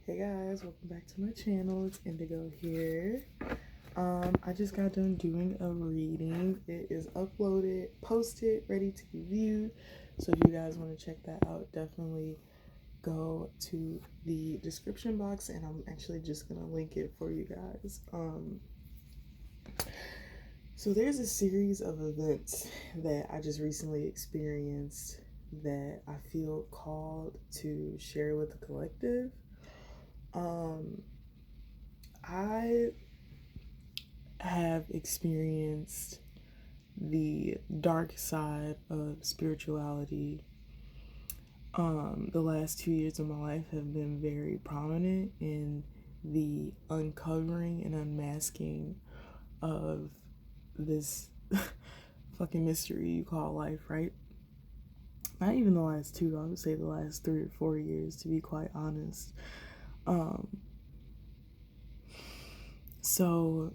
Hey guys, welcome back to my channel. It's Indigo here. I just got done doing a reading. It is uploaded, posted, ready to be viewed. So if you guys want to check that out, definitely go to the description box, and I'm actually just gonna link it for you guys. So there's a series of events that I just recently experienced that I feel called to share with the collective. I have experienced the dark side of spirituality. The last 2 years of my life have been very prominent in the uncovering and unmasking of this fucking mystery you call life, right? Not even the last two, I would say the last 3 or 4 years, to be quite honest. So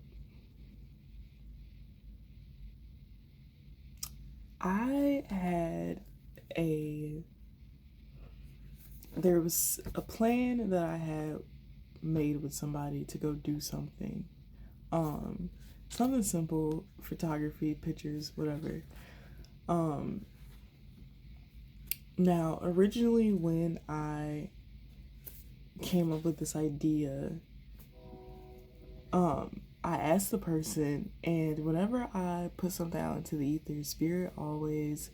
there was a plan that I had made with somebody to go do something. Something simple, photography, pictures, whatever. Now, originally when I came up with this idea, I asked the person, and whenever I put something out into the ether, spirit always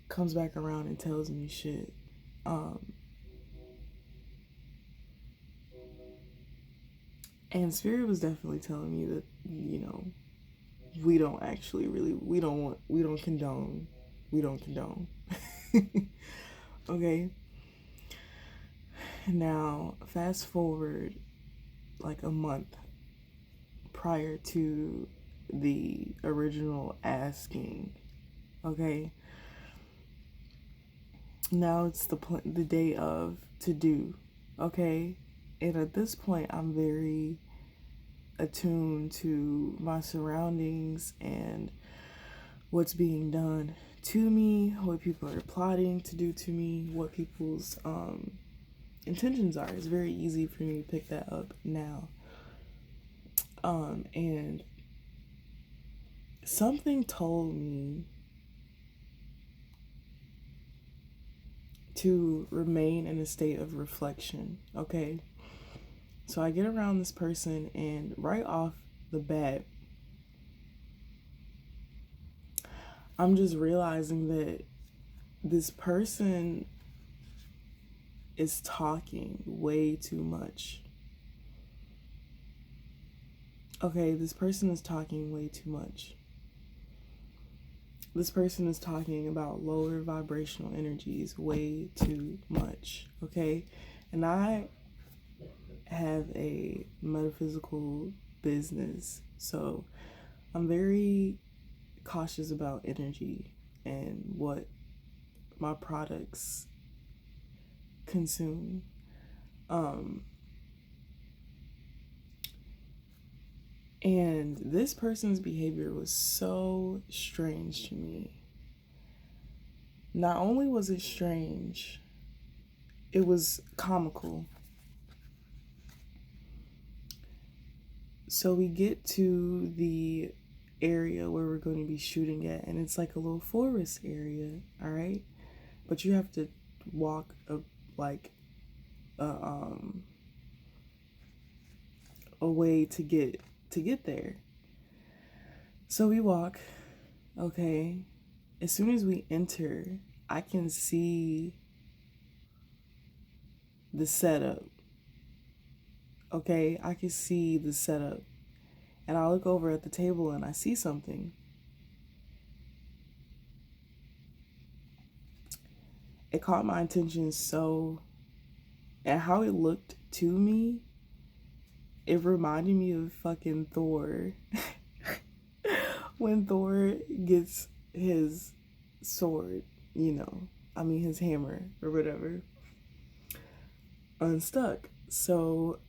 comes back around and tells me shit. And spirit was definitely telling me that, we don't condone. Okay. Now, fast forward like a month prior to the original asking. Okay. Now it's the day of to do. Okay. And at this point, I'm very attuned to my surroundings and what's being done to me, what people are plotting to do to me, what people's intentions are. It's very easy for me to pick that up now. And something told me to remain in a state of reflection. Okay. So I get around this person, and right off the bat, I'm just realizing that this person is talking way too much. Okay, this person is talking way too much. This person is talking about lower vibrational energies way too much. Okay, and I have a metaphysical business, so I'm very cautious about energy and what my products consume. And this person's behavior was so strange to me. Not only was it strange, it was comical. So we get to the area where we're going to be shooting at, and it's like a little forest area, all right? But you have to walk a way to get there. So we walk, okay? As soon as we enter, I can see the setup. Okay, I can see the setup. And I look over at the table and I see something. It caught my attention and how it looked to me, it reminded me of fucking Thor. When Thor gets his sword, his hammer or whatever, unstuck. So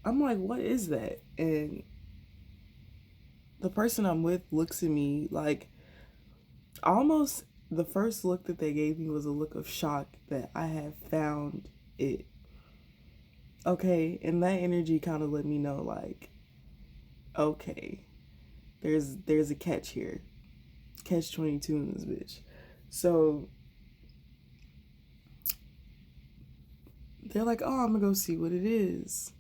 I'm like, what is that? And the person I'm with looks at me like almost the first look that they gave me was a look of shock that I had found it. Okay, and that energy kind of let me know, like, okay, there's a catch here. Catch 22 in this bitch. So they're like, oh, I'm gonna go see what it is.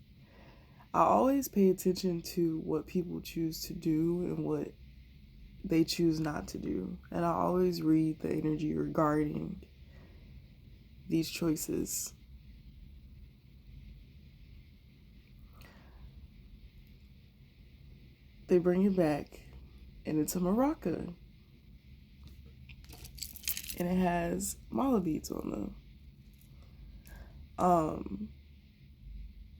I always pay attention to what people choose to do and what they choose not to do. And I always read the energy regarding these choices. They bring it back, and it's a maraca. And it has mala beads on them.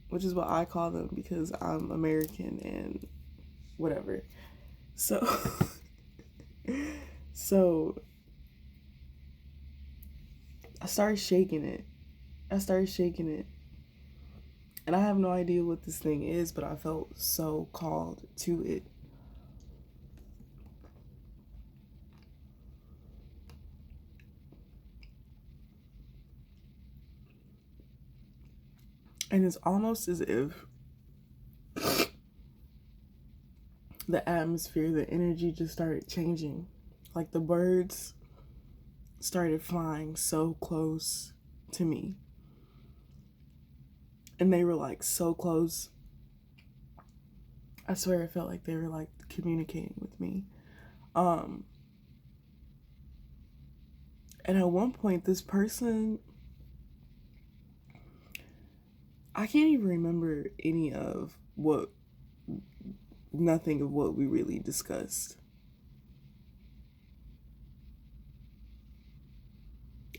Which is what I call them because I'm American and whatever. So, so I started shaking it. And I have no idea what this thing is, but I felt so called to it. And it's almost as if the atmosphere, the energy just started changing. Like the birds started flying so close to me. And they were like so close. I swear it felt like they were like communicating with me. And at one point, this person, I can't even remember nothing of what we really discussed.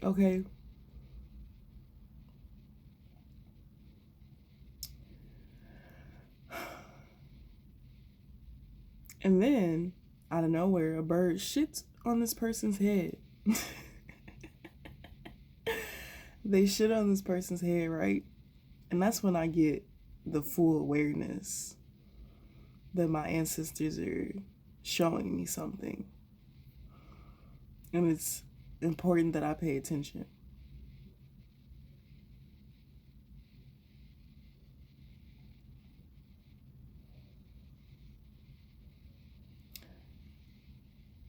Okay. And then, out of nowhere, a bird shits on this person's head. They shit on this person's head, right? And that's when I get the full awareness that my ancestors are showing me something. And it's important that I pay attention.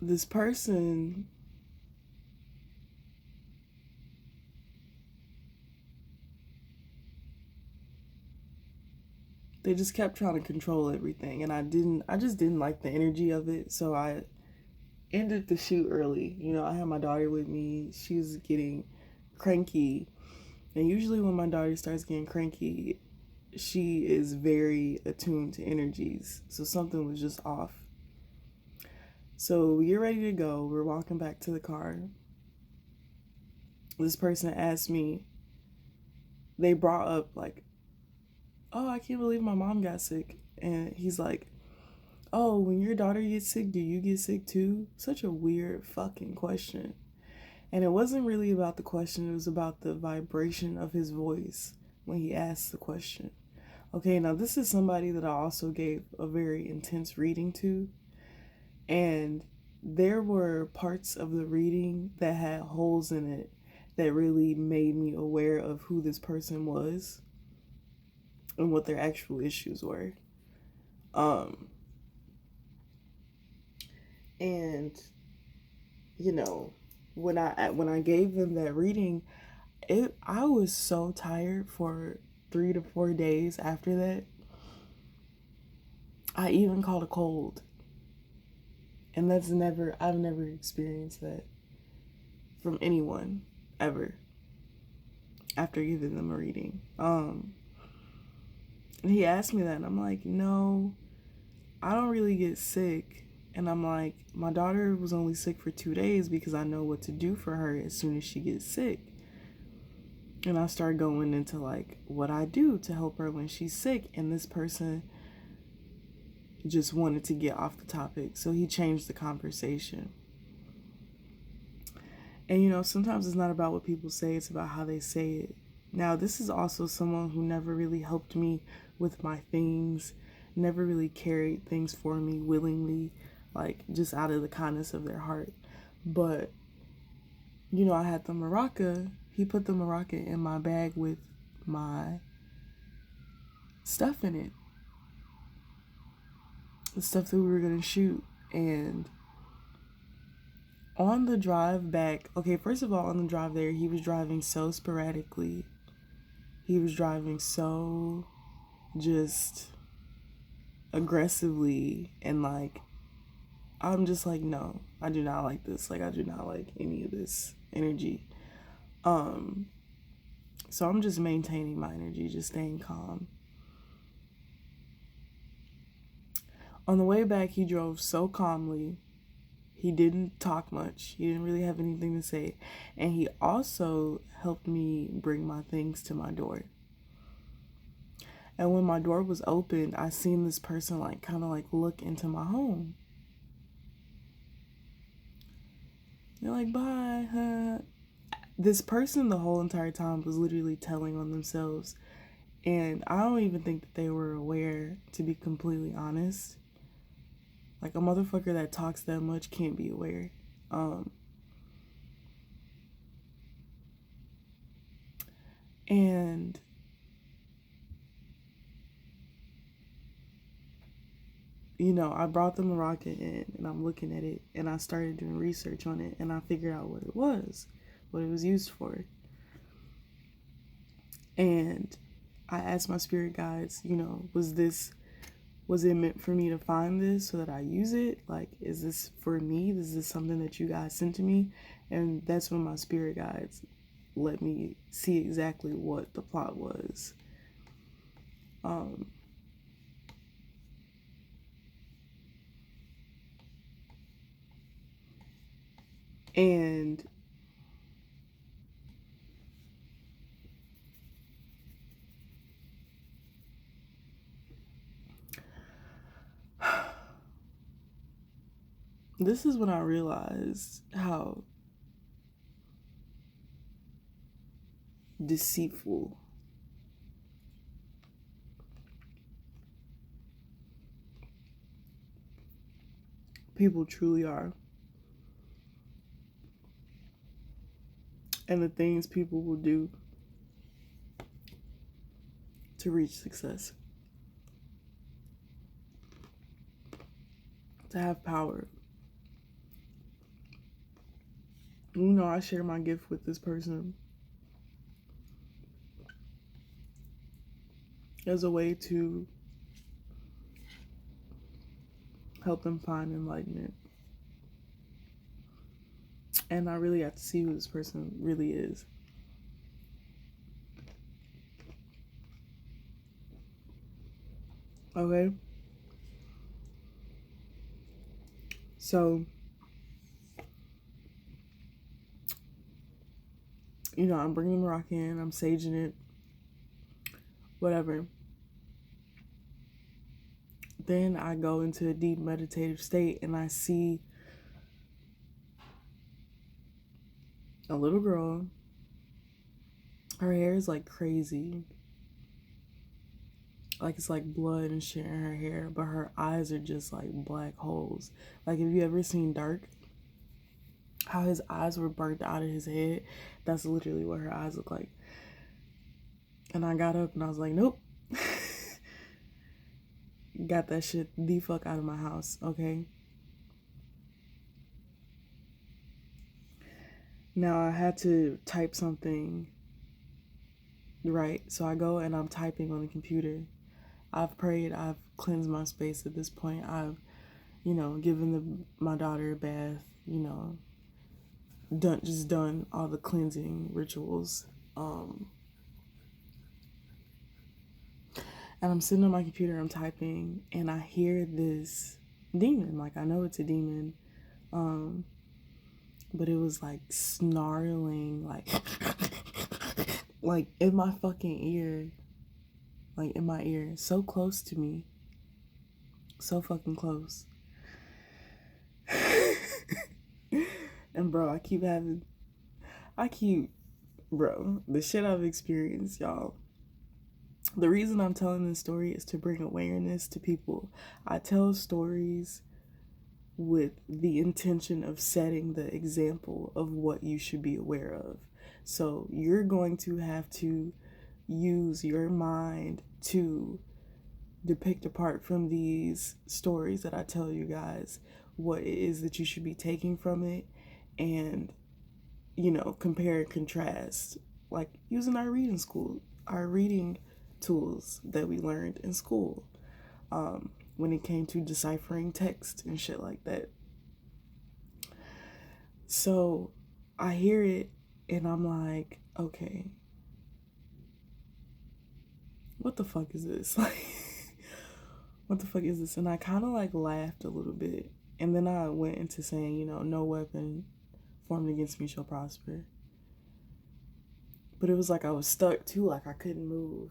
This person, they just kept trying to control everything, and I just didn't like the energy of it, so I ended the shoot early. You know, I had my daughter with me. She was getting cranky, and usually when my daughter starts getting cranky, she is very attuned to energies, so something was just off. So we get ready to go. We're walking back to the car. This person asked me, they brought up like, oh, I can't believe my mom got sick. And he's like, oh, when your daughter gets sick, do you get sick too? Such a weird fucking question. And it wasn't really about the question, it was about the vibration of his voice when he asked the question. Okay, now this is somebody that I also gave a very intense reading to. And there were parts of the reading that had holes in it that really made me aware of who this person was and what their actual issues were. And you know, when I gave them that reading, I was so tired for 3 to 4 days after that. I even caught a cold. And I've never experienced that from anyone ever after giving them a reading. And he asked me that, and I'm like, no, I don't really get sick. And I'm like, my daughter was only sick for 2 days because I know what to do for her as soon as she gets sick. And I start going into like what I do to help her when she's sick. And this person just wanted to get off the topic, so he changed the conversation. And you know, sometimes it's not about what people say, it's about how they say it. Now, this is also someone who never really helped me with my things, never really carried things for me willingly, like just out of the kindness of their heart. But I had the maraca. He put the maraca in my bag with my stuff in it. The stuff that we were going to shoot. And on the drive back, okay, first of all, on the drive there, he was driving so sporadically. He was driving so just aggressively, and like, I'm just like, no, I do not like this. Like, I do not like any of this energy. So I'm just maintaining my energy, just staying calm. On the way back, he drove so calmly. He didn't talk much. He didn't really have anything to say. And he also helped me bring my things to my door. And when my door was open, I seen this person like kind of like look into my home. They're like, bye, huh? This person the whole entire time was literally telling on themselves. And I don't even think that they were aware, to be completely honest. Like, a motherfucker that talks that much can't be aware. And I brought the maraca in, and I'm looking at it, and I started doing research on it, and I figured out what it was used for. And I asked my spirit guides, was it meant for me to find this so that I use it? Like, is this for me? Is this something that you guys sent to me? And that's when my spirit guides let me see exactly what the plot was. And this is when I realized how deceitful people truly are, and the things people will do to reach success, to have power. I share my gift with this person as a way to help them find enlightenment. And I really have to see who this person really is. Okay? So, I'm bringing the rock in, I'm saging it, whatever. Then I go into a deep meditative state, and I see a little girl. Her hair is like crazy. Like, it's like blood and shit in her hair, but her eyes are just like black holes. Like, have you ever seen Dark? How his eyes were burnt out of his head? That's literally what her eyes look like. And I got up and I was like, nope. Got that shit the fuck out of my house, okay? Now I had to type something, right? So I go and I'm typing on the computer. I've prayed, I've cleansed my space at this point. I've, given my daughter a bath, done all the cleansing rituals. And I'm sitting on my computer, I'm typing, and I hear this demon. Like, I know it's a demon. But it was like snarling, like in my fucking ear. Like, in my ear. So close to me. So fucking close. And bro, the shit I've experienced, y'all. The reason I'm telling this story is to bring awareness to people. I tell stories with the intention of setting the example of what you should be aware of. So you're going to have to use your mind to depict apart from these stories that I tell you guys what it is that you should be taking from it, and compare and contrast, like using our reading tools that we learned in school, when it came to deciphering text and shit like that. So I hear it and I'm like, okay, what the fuck is this? Like, what the fuck is this? And I kind of like laughed a little bit. And then I went into saying, no weapon formed against me shall prosper. But it was like I was stuck too, like I couldn't move.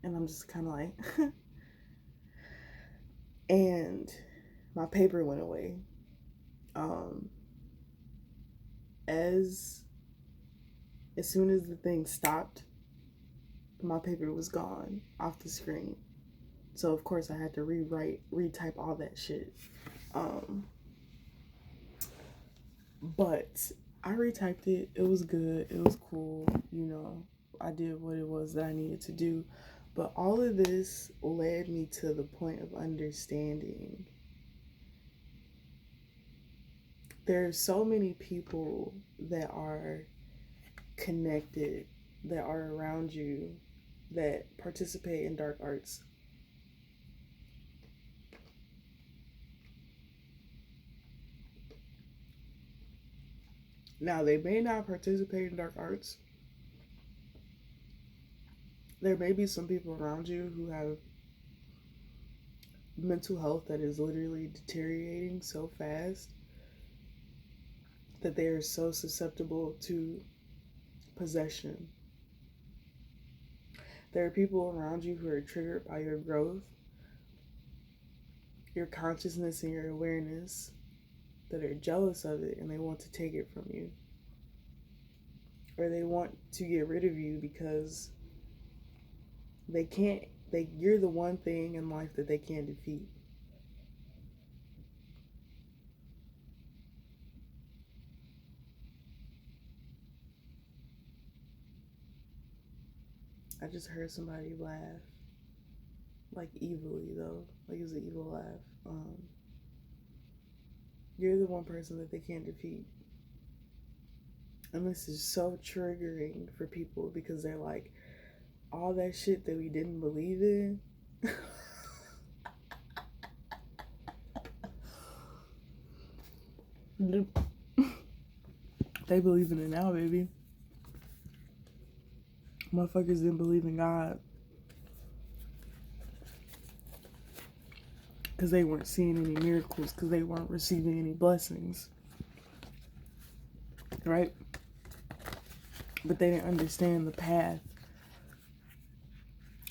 And I'm just kind of like, and my paper went away. As soon as the thing stopped, my paper was gone off the screen. So of course I had to retype all that shit. But I retyped it. It was good. It was cool. I did what it was that I needed to do. But all of this led me to the point of understanding there are so many people that are connected, that are around you, that participate in dark arts. Now, they may not participate in dark arts. There may be some people around you who have mental health that is literally deteriorating so fast that they are so susceptible to possession. There are people around you who are triggered by your growth, your consciousness, and your awareness, that are jealous of it and they want to take it from you. Or they want to get rid of you because you're the one thing in life that they can't defeat. I just heard somebody laugh, like evilly though, like it was an evil laugh. You're the one person that they can't defeat. And this is so triggering for people because they're like, all that shit that we didn't believe in. They believe in it now, baby. Motherfuckers didn't believe in God because they weren't seeing any miracles, because they weren't receiving any blessings, right? But they didn't understand the path.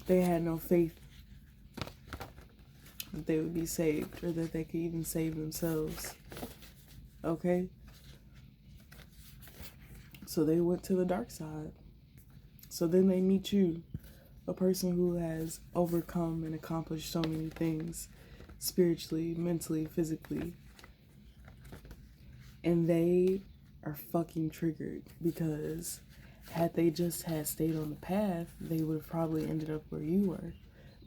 They had no faith that they would be saved or that they could even save themselves. Okay? So they went to the dark side. So then they meet you, a person who has overcome and accomplished so many things spiritually, mentally, physically. And they are fucking triggered because had they just had stayed on the path, they would have probably ended up where you were.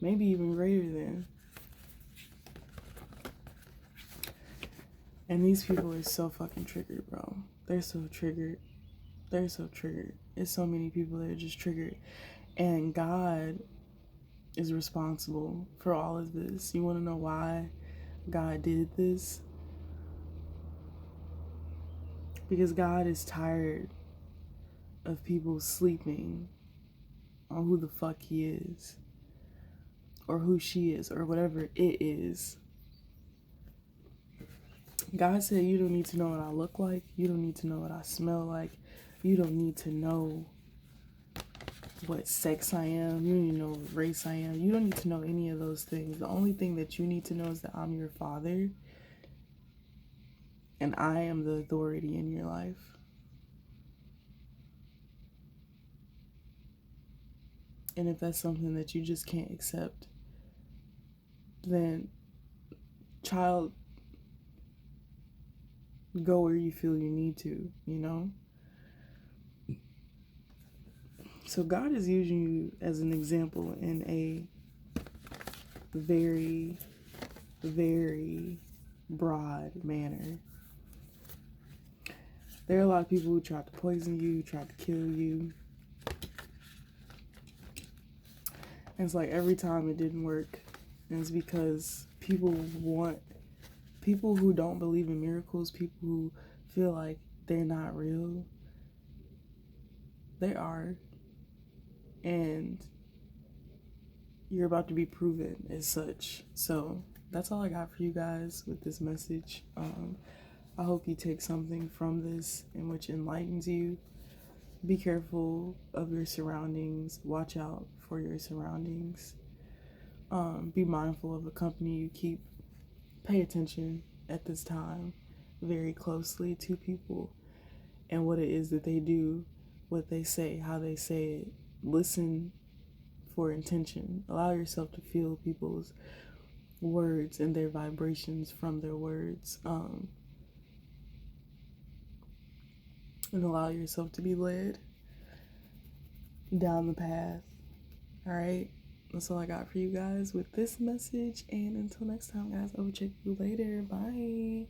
Maybe even greater than. And these people are so fucking triggered, bro. They're so triggered. They're so triggered. It's so many people that are just triggered. And God is responsible for all of this. You want to know why God did this? Because God is tired of people sleeping on who the fuck he is, or who she is, or whatever it is. God said, you don't need to know what I look like. You don't need to know what I smell like. You don't need to know what sex I am. You don't need to know what race I am. You don't need to know any of those things. The only thing that you need to know is that I'm your father and I am the authority in your life. And if that's something that you just can't accept, then child, go where you feel you need to, you know? So God is using you as an example in a very, very broad manner. There are a lot of people who tried to poison you, tried to kill you. And it's like every time it didn't work. And it's because people who don't believe in miracles, people who feel like they're not real, they are. And you're about to be proven as such. So that's all I got for you guys with this message. I hope you take something from this in which enlightens you. Be careful of your surroundings. Watch out for your surroundings. Be mindful of the company you keep. Pay attention at this time very closely to people and what it is that they do, what they say, how they say it. Listen for intention. Allow yourself to feel people's words and their vibrations from their words. And allow yourself to be led down the path. All right. That's all I got for you guys with this message. And until next time, guys, I will check you later. Bye.